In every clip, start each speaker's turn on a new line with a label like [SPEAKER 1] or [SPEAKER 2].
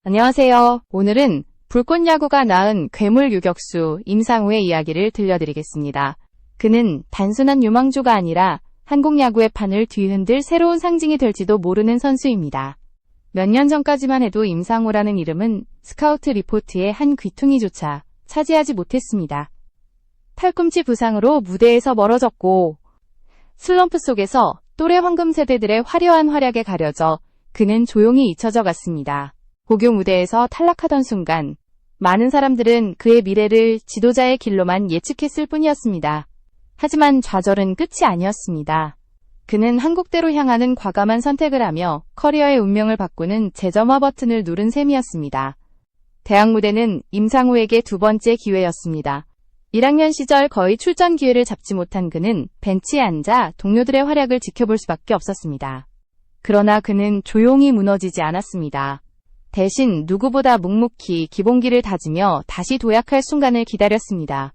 [SPEAKER 1] 안녕하세요. 오늘은 불꽃야구가 낳은 괴물 유격수 임상우의 이야기를 들려드리겠습니다. 그는 단순한 유망주가 아니라 한국 야구의 판을 뒤흔들 새로운 상징이 될지도 모르는 선수입니다. 몇 년 전까지만 해도 임상우라는 이름은 스카우트 리포트의 한 귀퉁이조차 차지하지 못했습니다. 팔꿈치 부상으로 무대에서 멀어졌고 슬럼프 속에서 또래 황금 세대들의 화려한 활약에 가려져 그는 조용히 잊혀져 갔습니다. 고교 무대에서 탈락하던 순간 많은 사람들은 그의 미래를 지도자의 길로만 예측했을 뿐이었습니다. 하지만 좌절은 끝이 아니었습니다. 그는 한국대로 향하는 과감한 선택을 하며 커리어의 운명을 바꾸는 재점화 버튼을 누른 셈이었습니다. 대학 무대는 임상우에게 두 번째 기회였습니다. 1학년 시절 거의 출전 기회를 잡지 못한 그는 벤치에 앉아 동료들의 활약을 지켜볼 수밖에 없었습니다. 그러나 그는 조용히 무너지지 않았습니다. 대신 누구보다 묵묵히 기본기를 다지며 다시 도약할 순간을 기다렸습니다.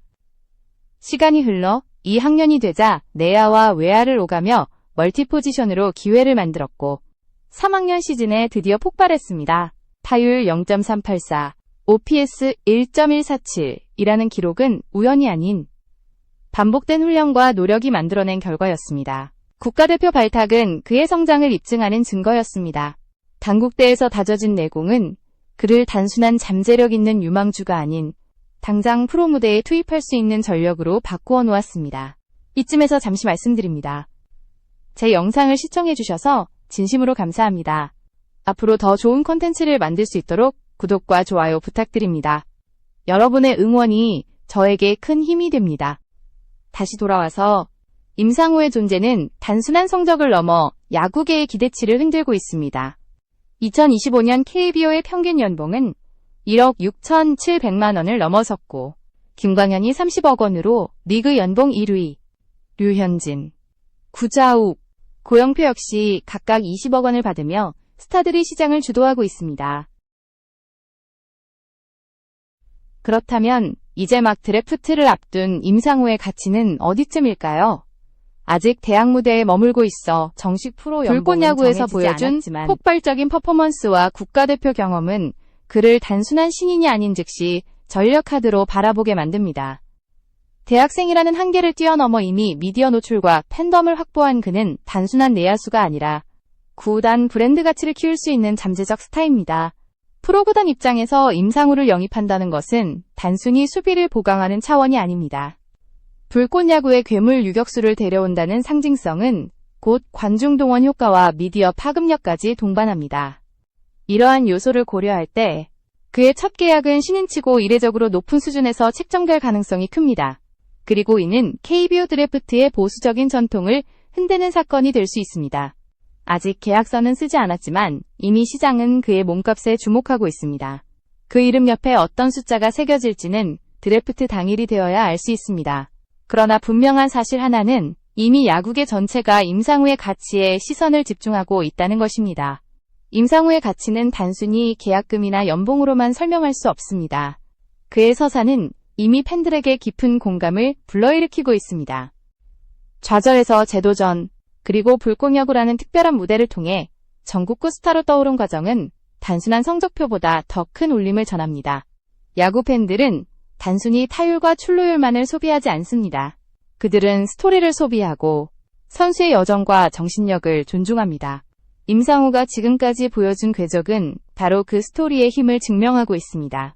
[SPEAKER 1] 시간이 흘러 2학년이 되자 내야와 외야를 오가며 멀티포지션으로 기회를 만들었고 3학년 시즌에 드디어 폭발했습니다. 타율 0.384, OPS 1.147이라는 기록은 우연이 아닌 반복된 훈련과 노력이 만들어낸 결과였습니다. 국가대표 발탁은 그의 성장을 입증하는 증거였습니다. 단국대에서 다져진 내공은 그를 단순한 잠재력 있는 유망주가 아닌 당장 프로 무대에 투입할 수 있는 전력으로 바꾸어 놓았습니다. 이쯤에서 잠시 말씀드립니다. 제 영상을 시청해주셔서 진심으로 감사합니다. 앞으로 더 좋은 콘텐츠를 만들 수 있도록 구독과 좋아요 부탁드립니다. 여러분의 응원이 저에게 큰 힘이 됩니다. 다시 돌아와서 임상우의 존재는 단순한 성적을 넘어 야구계의 기대치를 흔들고 있습니다. 2025년 KBO의 평균 연봉은 1억 6,700만 원을 넘어섰고 김광현이 30억 원으로 리그 연봉 1위, 류현진, 구자욱, 고영표 역시 각각 20억 원을 받으며 스타들이 시장을 주도하고 있습니다. 그렇다면 이제 막 드래프트를 앞둔 임상우의 가치는 어디쯤일까요? 아직 대학 무대에 머물고 있어 정식 프로 불꽃야구에서 보여준 않았지만 폭발적인 퍼포먼스와 국가대표 경험은 그를 단순한 신인이 아닌 즉시 전력 카드로 바라보게 만듭니다. 대학생이라는 한계를 뛰어넘어 이미 미디어 노출과 팬덤을 확보한 그는 단순한 내야수가 아니라 구단 브랜드 가치를 키울 수 있는 잠재적 스타입니다. 프로구단 입장에서 임상우를 영입한다는 것은 단순히 수비를 보강하는 차원이 아닙니다. 불꽃야구의 괴물 유격수를 데려온다는 상징성은 곧 관중 동원 효과와 미디어 파급력까지 동반합니다. 이러한 요소를 고려할 때 그의 첫 계약은 신인치고 이례적으로 높은 수준에서 책정될 가능성이 큽니다. 그리고 이는 KBO 드래프트의 보수적인 전통을 흔드는 사건이 될 수 있습니다. 아직 계약서는 쓰지 않았지만 이미 시장은 그의 몸값에 주목하고 있습니다. 그 이름 옆에 어떤 숫자가 새겨질지는 드래프트 당일이 되어야 알 수 있습니다. 그러나 분명한 사실 하나는 이미 야구계 전체가 임상우의 가치에 시선을 집중하고 있다는 것입니다. 임상우의 가치는 단순히 계약금이나 연봉으로만 설명할 수 없습니다. 그의 서사는 이미 팬들에게 깊은 공감을 불러일으키고 있습니다. 좌절에서 재도전, 그리고 불꽃야구라는 특별한 무대를 통해 전국구 스타로 떠오른 과정은 단순한 성적표보다 더 큰 울림을 전합니다. 야구 팬들은 단순히 타율과 출루율만을 소비하지 않습니다. 그들은 스토리를 소비하고 선수의 여정과 정신력을 존중합니다. 임상우가 지금까지 보여준 궤적은 바로 그 스토리의 힘을 증명하고 있습니다.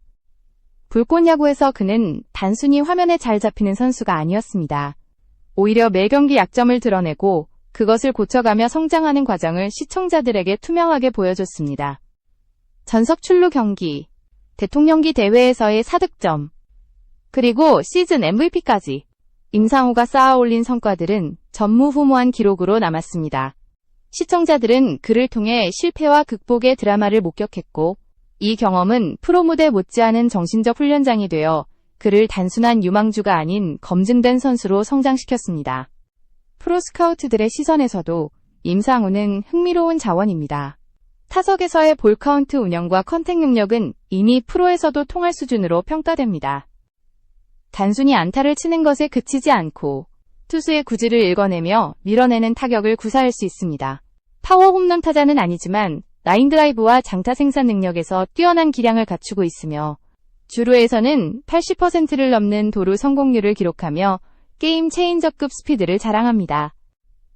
[SPEAKER 1] 불꽃야구에서 그는 단순히 화면에 잘 잡히는 선수가 아니었습니다. 오히려 매 경기 약점을 드러내고 그것을 고쳐가며 성장하는 과정을 시청자들에게 투명하게 보여줬습니다. 전석 출루 경기, 대통령기 대회에서의 4득점, 그리고 시즌 MVP까지 임상우가 쌓아올린 성과들은 전무후무한 기록으로 남았습니다. 시청자들은 그를 통해 실패와 극복의 드라마를 목격했고 이 경험은 프로 무대 못지않은 정신적 훈련장이 되어 그를 단순한 유망주가 아닌 검증된 선수로 성장시켰습니다. 프로 스카우트들의 시선에서도 임상우는 흥미로운 자원입니다. 타석에서의 볼 카운트 운영과 컨택 능력은 이미 프로에서도 통할 수준으로 평가됩니다. 단순히 안타를 치는 것에 그치지 않고 투수의 구질을 읽어내며 밀어내는 타격을 구사할 수 있습니다. 파워 홈런 타자는 아니지만 라인 드라이브와 장타 생산 능력에서 뛰어난 기량을 갖추고 있으며 주루에서는 80%를 넘는 도루 성공률을 기록하며 게임 체인저급 스피드를 자랑합니다.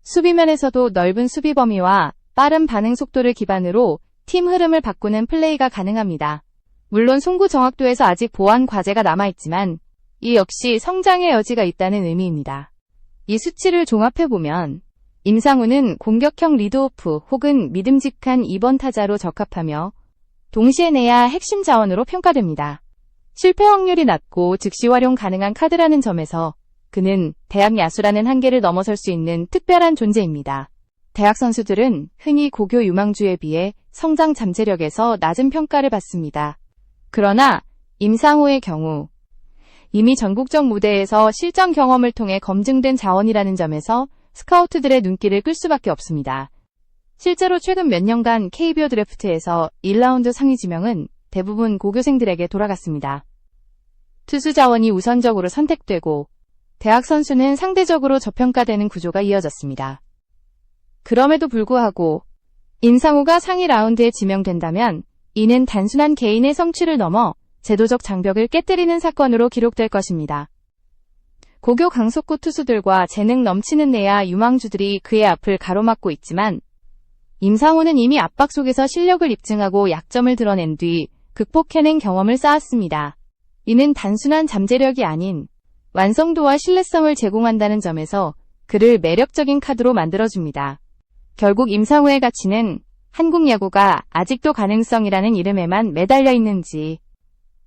[SPEAKER 1] 수비면에서도 넓은 수비 범위와 빠른 반응 속도를 기반으로 팀 흐름을 바꾸는 플레이가 가능합니다. 물론 송구 정확도에서 아직 보완 과제가 남아있지만 이 역시 성장의 여지가 있다는 의미입니다. 이 수치를 종합해보면 임상우는 공격형 리드오프 혹은 믿음직한 2번 타자로 적합하며 동시에 내야 핵심 자원으로 평가됩니다. 실패 확률이 낮고 즉시 활용 가능한 카드라는 점에서 그는 대학 야수라는 한계를 넘어설 수 있는 특별한 존재입니다. 대학 선수들은 흔히 고교 유망주에 비해 성장 잠재력에서 낮은 평가를 받습니다. 그러나 임상우의 경우 이미 전국적 무대에서 실전 경험을 통해 검증된 자원이라는 점에서 스카우트들의 눈길을 끌 수밖에 없습니다. 실제로 최근 몇 년간 KBO 드래프트에서 1라운드 상위 지명은 대부분 고교생들에게 돌아갔습니다. 투수 자원이 우선적으로 선택되고 대학 선수는 상대적으로 저평가되는 구조가 이어졌습니다. 그럼에도 불구하고 임상우가 상위 라운드에 지명된다면 이는 단순한 개인의 성취를 넘어 제도적 장벽을 깨뜨리는 사건으로 기록될 것입니다. 고교 강속구 투수들과 재능 넘치는 내야 유망주들이 그의 앞을 가로막고 있지만 임상우는 이미 압박 속에서 실력을 입증하고 약점을 드러낸 뒤 극복해낸 경험을 쌓았습니다. 이는 단순한 잠재력이 아닌 완성도와 신뢰성을 제공한다는 점에서 그를 매력적인 카드로 만들어줍니다. 결국 임상우의 가치는 한국 야구가 아직도 가능성이라는 이름에만 매달려 있는지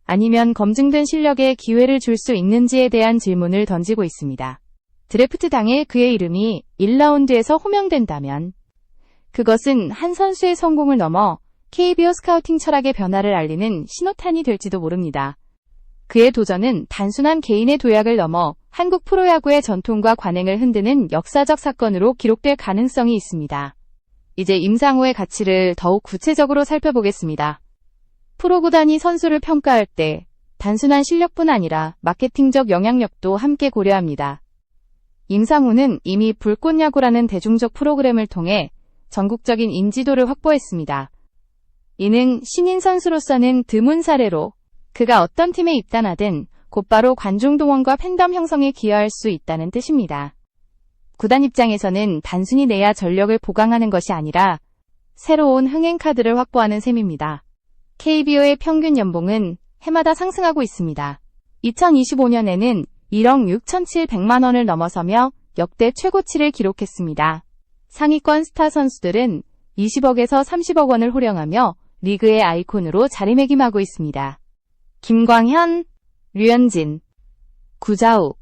[SPEAKER 1] 아니면 검증된 실력에 기회를 줄 수 있는지에 대한 질문을 던지고 있습니다. 드래프트 당일 그의 이름이 1라운드에서 호명된다면 그것은 한 선수의 성공을 넘어 KBO 스카우팅 철학의 변화를 알리는 신호탄이 될지도 모릅니다. 그의 도전은 단순한 개인의 도약을 넘어 한국 프로야구의 전통과 관행을 흔드는 역사적 사건으로 기록될 가능성이 있습니다. 이제 임상우의 가치를 더욱 구체적으로 살펴보겠습니다. 프로구단이 선수를 평가할 때 단순한 실력뿐 아니라 마케팅적 영향력도 함께 고려합니다. 임상우는 이미 불꽃야구라는 대중적 프로그램을 통해 전국적인 인지도를 확보했습니다. 이는 신인 선수로서는 드문 사례로 그가 어떤 팀에 입단하든 곧바로 관중 동원과 팬덤 형성에 기여할 수 있다는 뜻입니다. 구단 입장에서는 단순히 내야 전력을 보강하는 것이 아니라 새로운 흥행 카드를 확보하는 셈입니다. KBO의 평균 연봉은 해마다 상승하고 있습니다. 2025년에는 1억 6,700만 원을 넘어서며 역대 최고치를 기록했습니다. 상위권 스타 선수들은 20억에서 30억 원을 호령하며 리그의 아이콘으로 자리매김하고 있습니다. 김광현, 류현진, 구자욱,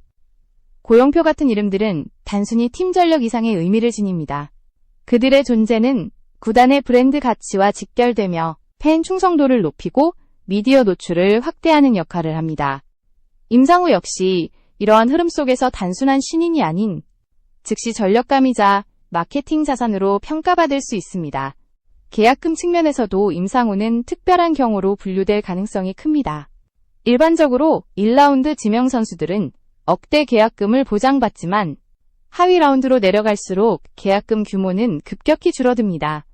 [SPEAKER 1] 고영표 같은 이름들은 단순히 팀 전력 이상의 의미를 지닙니다. 그들의 존재는 구단의 브랜드 가치와 직결되며 팬 충성도를 높이고 미디어 노출을 확대하는 역할을 합니다. 임상우 역시 이러한 흐름 속에서 단순한 신인이 아닌 즉시 전력감이자 마케팅 자산으로 평가받을 수 있습니다. 계약금 측면에서도 임상우는 특별한 경우로 분류될 가능성이 큽니다. 일반적으로 1라운드 지명 선수들은 억대 계약금을 보장받지만 하위 라운드로 내려갈수록 계약금 규모는 급격히 줄어듭니다.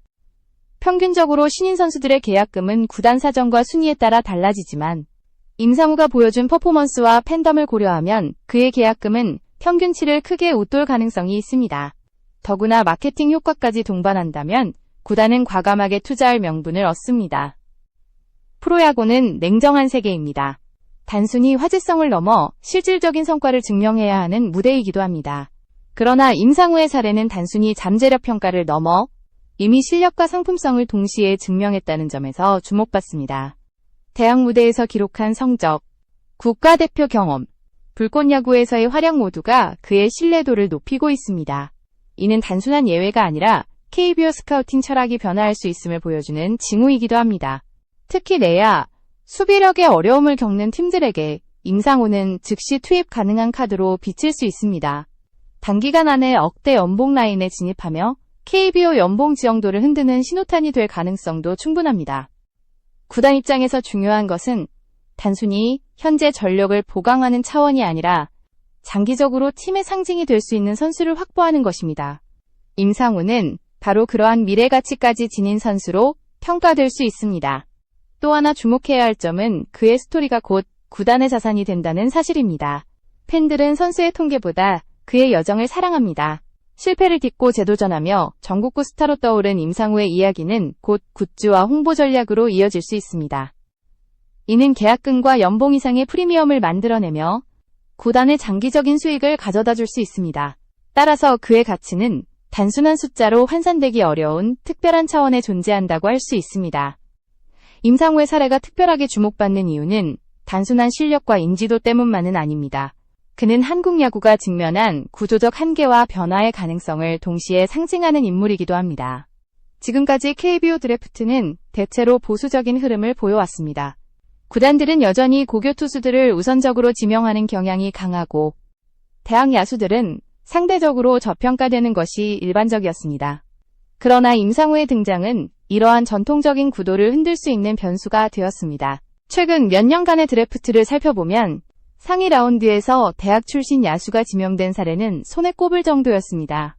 [SPEAKER 1] 평균적으로 신인 선수들의 계약금은 구단 사정과 순위에 따라 달라지지만 임상우가 보여준 퍼포먼스와 팬덤을 고려하면 그의 계약금은 평균치를 크게 웃돌 가능성이 있습니다. 더구나 마케팅 효과까지 동반한다면 구단은 과감하게 투자할 명분을 얻습니다. 프로야구는 냉정한 세계입니다. 단순히 화제성을 넘어 실질적인 성과를 증명해야 하는 무대이기도 합니다. 그러나 임상우의 사례는 단순히 잠재력 평가를 넘어 이미 실력과 상품성을 동시에 증명했다는 점에서 주목받습니다. 대학 무대에서 기록한 성적, 국가대표 경험, 불꽃야구에서의 활약 모두가 그의 신뢰도를 높이고 있습니다. 이는 단순한 예외가 아니라 KBO 스카우팅 철학이 변화할 수 있음을 보여주는 징후이기도 합니다. 특히 내야, 수비력의 어려움을 겪는 팀들에게 임상우는 즉시 투입 가능한 카드로 비칠 수 있습니다. 단기간 안에 억대 연봉 라인에 진입하며 KBO 연봉 지형도를 흔드는 신호탄이 될 가능성도 충분합니다. 구단 입장에서 중요한 것은 단순히 현재 전력을 보강하는 차원이 아니라 장기적으로 팀의 상징이 될 수 있는 선수를 확보하는 것입니다. 임상우는 바로 그러한 미래 가치까지 지닌 선수로 평가될 수 있습니다. 또 하나 주목해야 할 점은 그의 스토리가 곧 구단의 자산이 된다는 사실입니다. 팬들은 선수의 통계보다 그의 여정을 사랑합니다. 실패를 딛고 재도전하며 전국구 스타로 떠오른 임상우의 이야기는 곧 굿즈와 홍보 전략으로 이어질 수 있습니다. 이는 계약금과 연봉 이상의 프리미엄을 만들어내며 구단의 장기적인 수익을 가져다 줄 수 있습니다. 따라서 그의 가치는 단순한 숫자로 환산되기 어려운 특별한 차원에 존재한다고 할 수 있습니다. 임상우의 사례가 특별하게 주목받는 이유는 단순한 실력과 인지도 때문만은 아닙니다. 그는 한국 야구가 직면한 구조적 한계와 변화의 가능성을 동시에 상징하는 인물이기도 합니다. 지금까지 KBO 드래프트는 대체로 보수적인 흐름을 보여왔습니다. 구단들은 여전히 고교 투수들을 우선적으로 지명하는 경향이 강하고 대학 야수들은 상대적으로 저평가되는 것이 일반적이었습니다. 그러나 임상우의 등장은 이러한 전통적인 구도를 흔들 수 있는 변수가 되었습니다. 최근 몇 년간의 드래프트를 살펴보면 상위 라운드에서 대학 출신 야수가 지명된 사례는 손에 꼽을 정도였습니다.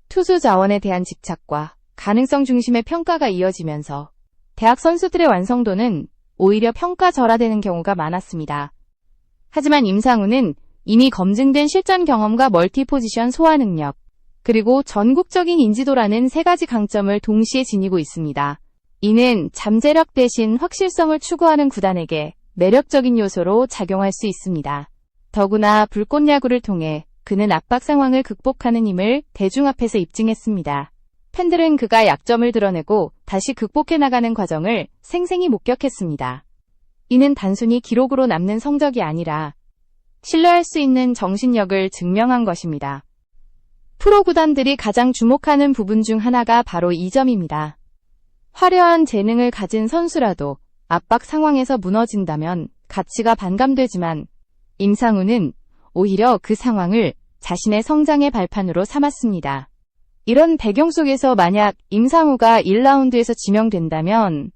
[SPEAKER 1] 투수 자원에 대한 집착과 가능성 중심의 평가가 이어지면서 대학 선수들의 완성도는 오히려 평가절하되는 경우가 많았습니다. 하지만 임상우는 이미 검증된 실전 경험과 멀티 포지션 소화 능력, 그리고 전국적인 인지도라는 세 가지 강점을 동시에 지니고 있습니다. 이는 잠재력 대신 확실성을 추구하는 구단에게 매력적인 요소로 작용할 수 있습니다. 더구나 불꽃야구를 통해 그는 압박 상황을 극복하는 힘을 대중 앞에서 입증했습니다. 팬들은 그가 약점을 드러내고 다시 극복해 나가는 과정을 생생히 목격했습니다. 이는 단순히 기록으로 남는 성적이 아니라 신뢰할 수 있는 정신력을 증명한 것입니다. 프로 구단들이 가장 주목하는 부분 중 하나가 바로 이 점입니다. 화려한 재능을 가진 선수라도 압박 상황에서 무너진다면 가치가 반감되지만 임상우는 오히려 그 상황을 자신의 성장의 발판으로 삼았습니다. 이런 배경 속에서 만약 임상우가 1라운드에서 지명된다면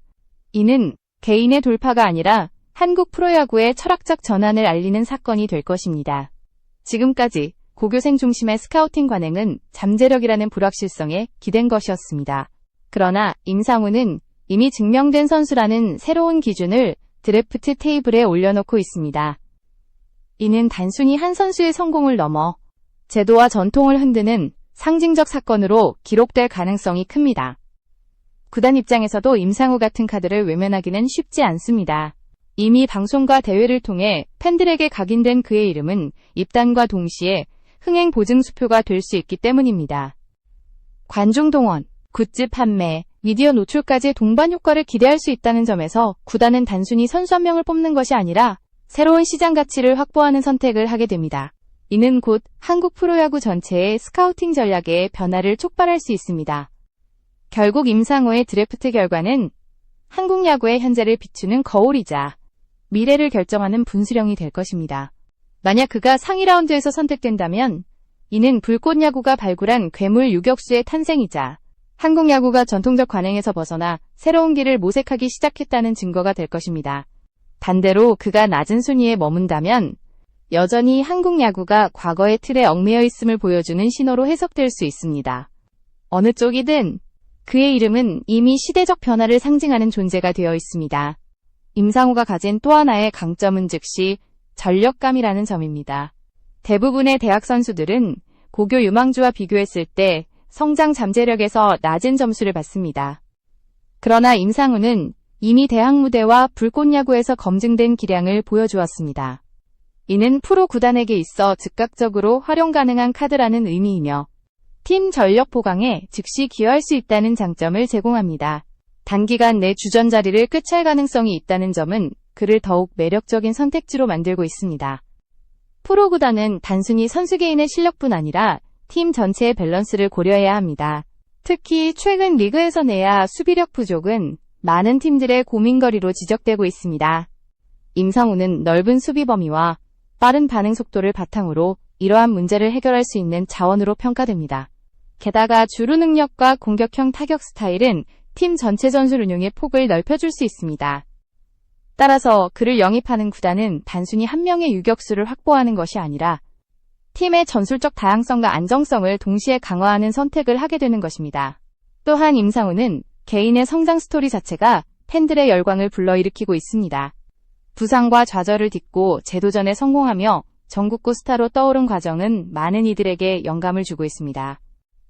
[SPEAKER 1] 이는 개인의 돌파가 아니라 한국 프로야구의 철학적 전환을 알리는 사건이 될 것입니다. 지금까지 고교생 중심의 스카우팅 관행은 잠재력이라는 불확실성에 기댄 것이었습니다. 그러나 임상우는 이미 증명된 선수라는 새로운 기준을 드래프트 테이블에 올려놓고 있습니다. 이는 단순히 한 선수의 성공을 넘어 제도와 전통을 흔드는 상징적 사건으로 기록될 가능성이 큽니다. 구단 입장에서도 임상우 같은 카드를 외면하기는 쉽지 않습니다. 이미 방송과 대회를 통해 팬들에게 각인된 그의 이름은 입단과 동시에 흥행 보증 수표가 될 수 있기 때문입니다. 관중 동원, 굿즈 판매, 미디어 노출까지 동반 효과를 기대할 수 있다는 점에서 구단은 단순히 선수 한 명을 뽑는 것이 아니라 새로운 시장 가치를 확보하는 선택을 하게 됩니다. 이는 곧 한국 프로야구 전체의 스카우팅 전략의 변화를 촉발할 수 있습니다. 결국 임상우의 드래프트 결과는 한국 야구의 현재를 비추는 거울이자 미래를 결정하는 분수령이 될 것입니다. 만약 그가 상위 라운드에서 선택된다면 이는 불꽃야구가 발굴한 괴물 유격수의 탄생이자 한국 야구가 전통적 관행에서 벗어나 새로운 길을 모색하기 시작했다는 증거가 될 것입니다. 반대로 그가 낮은 순위에 머문다면 여전히 한국 야구가 과거의 틀에 얽매여 있음을 보여주는 신호로 해석될 수 있습니다. 어느 쪽이든 그의 이름은 이미 시대적 변화를 상징하는 존재가 되어 있습니다. 임상우가 가진 또 하나의 강점은 즉시 전력감이라는 점입니다. 대부분의 대학 선수들은 고교 유망주와 비교했을 때 성장 잠재력에서 낮은 점수를 받습니다. 그러나 임상우는 이미 대학 무대와 불꽃야구에서 검증된 기량을 보여주었습니다. 이는 프로 구단에게 있어 즉각적으로 활용 가능한 카드라는 의미이며 팀 전력 보강에 즉시 기여할 수 있다는 장점을 제공합니다. 단기간 내 주전 자리를 꿰찰 가능성이 있다는 점은 그를 더욱 매력적인 선택지로 만들고 있습니다. 프로 구단은 단순히 선수 개인의 실력뿐 아니라 팀 전체의 밸런스를 고려해야 합니다. 특히 최근 리그에서 내야 수비력 부족은 많은 팀들의 고민거리로 지적되고 있습니다. 임상우는 넓은 수비 범위와 빠른 반응 속도를 바탕으로 이러한 문제를 해결할 수 있는 자원으로 평가됩니다. 게다가 주루 능력과 공격형 타격 스타일은 팀 전체 전술 운용의 폭을 넓혀줄 수 있습니다. 따라서 그를 영입하는 구단은 단순히 한 명의 유격수를 확보하는 것이 아니라 팀의 전술적 다양성과 안정성을 동시에 강화하는 선택을 하게 되는 것입니다. 또한 임상우는 개인의 성장 스토리 자체가 팬들의 열광을 불러일으키고 있습니다. 부상과 좌절을 딛고 재도전에 성공하며 전국구 스타로 떠오른 과정은 많은 이들에게 영감을 주고 있습니다.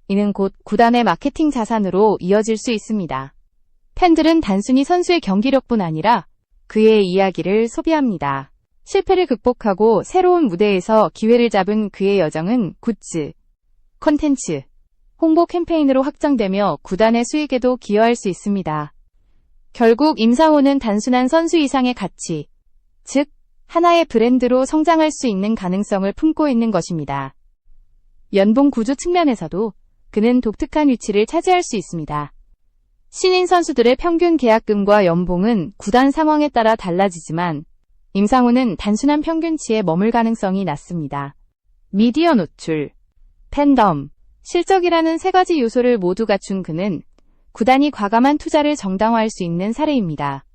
[SPEAKER 1] 이는 곧 구단의 마케팅 자산으로 이어질 수 있습니다. 팬들은 단순히 선수의 경기력뿐 아니라 그의 이야기를 소비합니다. 실패를 극복하고 새로운 무대에서 기회를 잡은 그의 여정은 굿즈, 콘텐츠, 홍보 캠페인으로 확장되며 구단의 수익에도 기여할 수 있습니다. 결국 임상호는 단순한 선수 이상의 가치, 즉 하나의 브랜드로 성장할 수 있는 가능성을 품고 있는 것입니다. 연봉 구조 측면에서도 그는 독특한 위치를 차지할 수 있습니다. 신인 선수들의 평균 계약금과 연봉은 구단 상황에 따라 달라지지만 임상호는 단순한 평균치에 머물 가능성이 낮습니다. 미디어 노출, 팬덤, 실적이라는 세 가지 요소를 모두 갖춘 그는 구단이 과감한 투자를 정당화할 수 있는 사례입니다.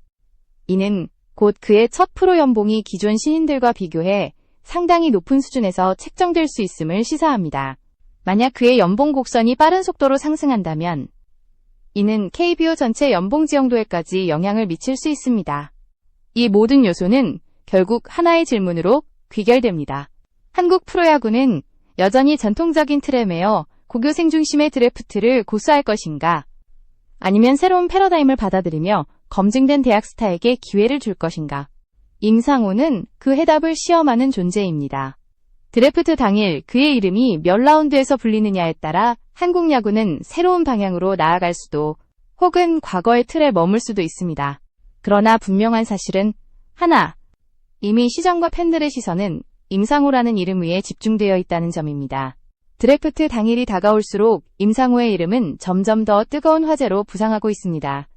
[SPEAKER 1] 이는 곧 그의 첫 프로 연봉이 기존 신인들과 비교해 상당히 높은 수준에서 책정될 수 있음을 시사합니다. 만약 그의 연봉 곡선이 빠른 속도로 상승한다면 이는 KBO 전체 연봉 지형도에까지 영향을 미칠 수 있습니다. 이 모든 요소는 결국 하나의 질문으로 귀결됩니다. 한국 프로야구는 여전히 전통적인 틀에 매여 고교생 중심의 드래프트를 고수할 것인가? 아니면 새로운 패러다임을 받아들이며 검증된 대학 스타에게 기회를 줄 것인가? 임상호는 그 해답을 시험하는 존재입니다. 드래프트 당일 그의 이름이 몇 라운드에서 불리느냐에 따라 한국 야구는 새로운 방향으로 나아갈 수도 혹은 과거의 틀에 머물 수도 있습니다. 그러나 분명한 사실은 하나, 이미 시장과 팬들의 시선은 임상호라는 이름 위에 집중되어 있다는 점입니다. 드래프트 당일이 다가올수록 임상호의 이름은 점점 더 뜨거운 화제로 부상하고 있습니다.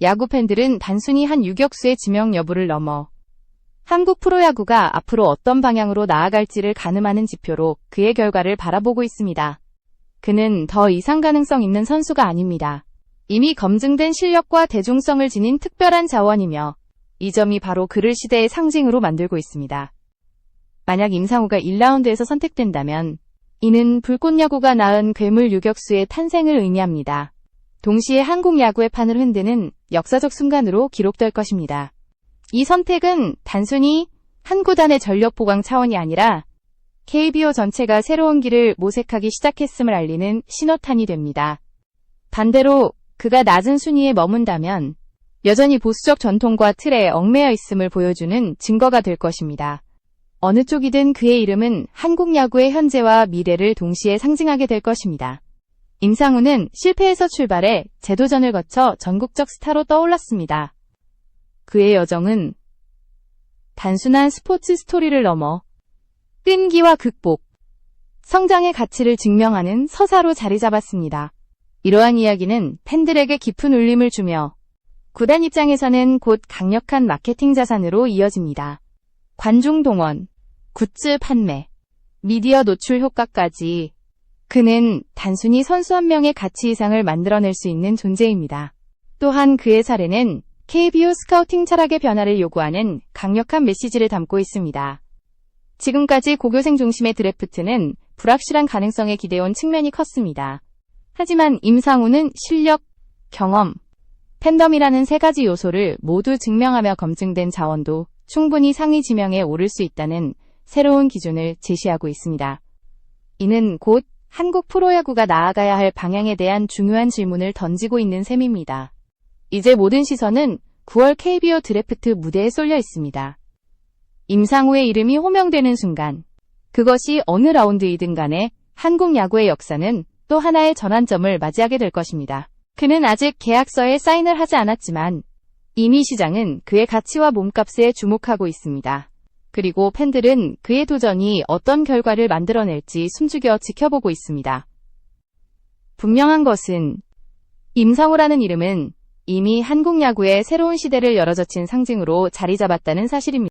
[SPEAKER 1] 야구 팬들은 단순히 한 유격수의 지명 여부를 넘어 한국 프로야구가 앞으로 어떤 방향으로 나아갈지를 가늠하는 지표로 그의 결과를 바라보고 있습니다. 그는 더 이상 가능성 있는 선수가 아닙니다. 이미 검증된 실력과 대중성을 지닌 특별한 자원이며 이 점이 바로 그를 시대의 상징으로 만들고 있습니다. 만약 임상호가 1라운드에서 선택된다면 이는 불꽃야구가 낳은 괴물 유격수의 탄생을 의미합니다. 동시에 한국 야구의 판을 흔드는 역사적 순간으로 기록될 것입니다. 이 선택은 단순히 한 구단의 전력 보강 차원이 아니라 KBO 전체가 새로운 길을 모색하기 시작했음을 알리는 신호탄이 됩니다. 반대로 그가 낮은 순위에 머문다면 여전히 보수적 전통과 틀에 얽매여 있음을 보여주는 증거가 될 것입니다. 어느 쪽이든 그의 이름은 한국 야구의 현재와 미래를 동시에 상징하게 될 것입니다. 임상호는 실패에서 출발해 재도전을 거쳐 전국적 스타로 떠올랐습니다. 그의 여정은 단순한 스포츠 스토리를 넘어 끈기와 극복, 성장의 가치를 증명하는 서사로 자리 잡았습니다. 이러한 이야기는 팬들에게 깊은 울림을 주며 구단 입장에서는 곧 강력한 마케팅 자산으로 이어집니다. 관중 동원, 굿즈 판매, 미디어 노출 효과까지 그는 단순히 선수 한 명의 가치 이상을 만들어낼 수 있는 존재입니다. 또한 그의 사례는 KBO 스카우팅 철학의 변화를 요구하는 강력한 메시지를 담고 있습니다. 지금까지 고교생 중심의 드래프트는 불확실한 가능성에 기대온 측면이 컸습니다. 하지만 임상호는 실력, 경험, 팬덤이라는 세 가지 요소를 모두 증명하며 검증된 자원도 충분히 상위 지명에 오를 수 있다는 새로운 기준을 제시하고 있습니다. 이는 곧 한국 프로야구가 나아가야 할 방향에 대한 중요한 질문을 던지고 있는 셈입니다. 이제 모든 시선은 9월 KBO 드래프트 무대에 쏠려 있습니다. 임상호의 이름이 호명되는 순간, 그것이 어느 라운드이든 간에 한국 야구의 역사는 또 하나의 전환점을 맞이하게 될 것입니다. 그는 아직 계약서에 사인을 하지 않았지만 이미 시장은 그의 가치와 몸값에 주목하고 있습니다. 그리고 팬들은 그의 도전이 어떤 결과를 만들어낼지 숨죽여 지켜보고 있습니다. 분명한 것은 임상호라는 이름은 이미 한국 야구의 새로운 시대를 열어젖힌 상징으로 자리 잡았다는 사실입니다.